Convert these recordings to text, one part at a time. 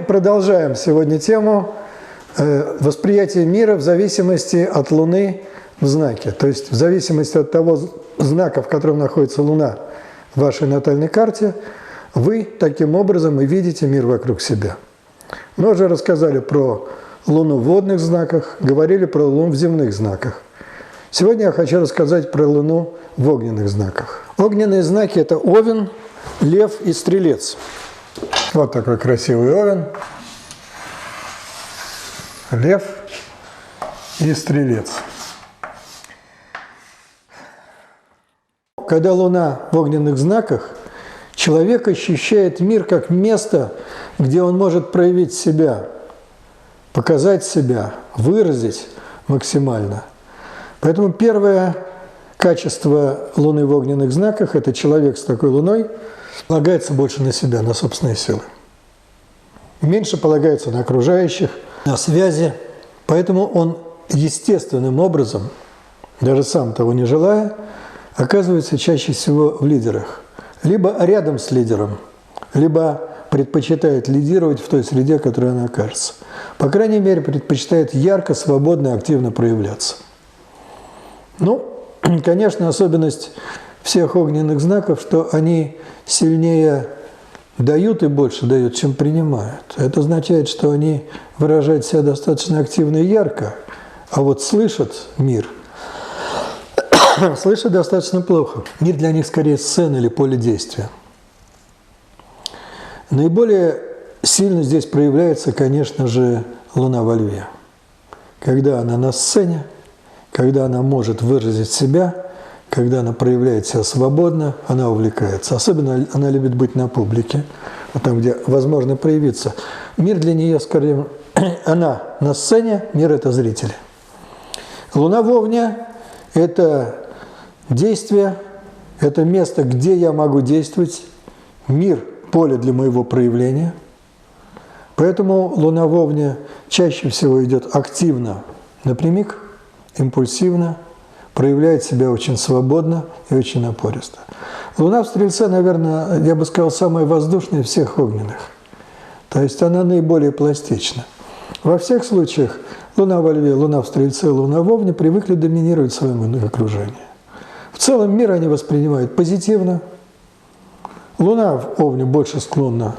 Продолжаем сегодня тему восприятия мира в зависимости от Луны в знаке. То есть в зависимости от того знака, в котором находится Луна в вашей натальной карте, вы таким образом и видите мир вокруг себя. Мы уже рассказали про Луну в водных знаках, говорили про Луну в земных знаках. Сегодня я хочу рассказать про Луну в огненных знаках. Огненные знаки – это Овен, Лев и Стрелец. Вот такой красивый Овен, Лев и Стрелец. Когда Луна в огненных знаках, человек ощущает мир как место, где он может проявить себя, показать себя, выразить максимально. Поэтому первое качество Луны в огненных знаках – это человек с такой Луной полагается больше на себя, на собственные силы. Меньше полагается на окружающих, на связи. Поэтому он естественным образом, даже сам того не желая, оказывается чаще всего в лидерах. Либо рядом с лидером, либо предпочитает лидировать в той среде, в которой она окажется. По крайней мере, предпочитает ярко, свободно, активно проявляться. Ну, конечно, особенность всех огненных знаков, что они сильнее дают и больше дают, чем принимают. Это означает, что они выражают себя достаточно активно и ярко, а вот слышат мир, слышат достаточно плохо. Мир для них скорее сцена или поле действия. Наиболее сильно здесь проявляется, конечно же, Луна во Льве. Когда она на сцене, когда она может выразить себя, когда она проявляет себя свободно, она увлекается. Особенно она любит быть на публике, вот там, где возможно проявиться. Мир для нее, скорее, она на сцене, мир – это зрители. Луна в Овне – это действие, это место, где я могу действовать, мир – поле для моего проявления. Поэтому Луна в Овне чаще всего идет активно напрямик, импульсивно, проявляет себя очень свободно и очень напористо. Луна в Стрельце, наверное, я бы сказал, самая воздушная из всех огненных. То есть она наиболее пластична. Во всех случаях Луна во Льве, Луна в Стрельце, Луна в Овне привыкли доминировать в своем окружении. В целом мир они воспринимают позитивно. Луна в Овне больше склонна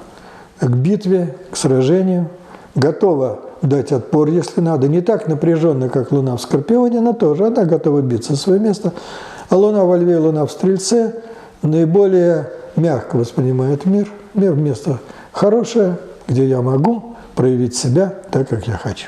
к битве, к сражению, готова дать отпор, если надо. Не так напряженно, как Луна в Скорпионе, но тоже она готова биться за свое место. А Луна во Льве и Луна в Стрельце наиболее мягко воспринимает мир. Мир – место хорошее, где я могу проявить себя так, как я хочу.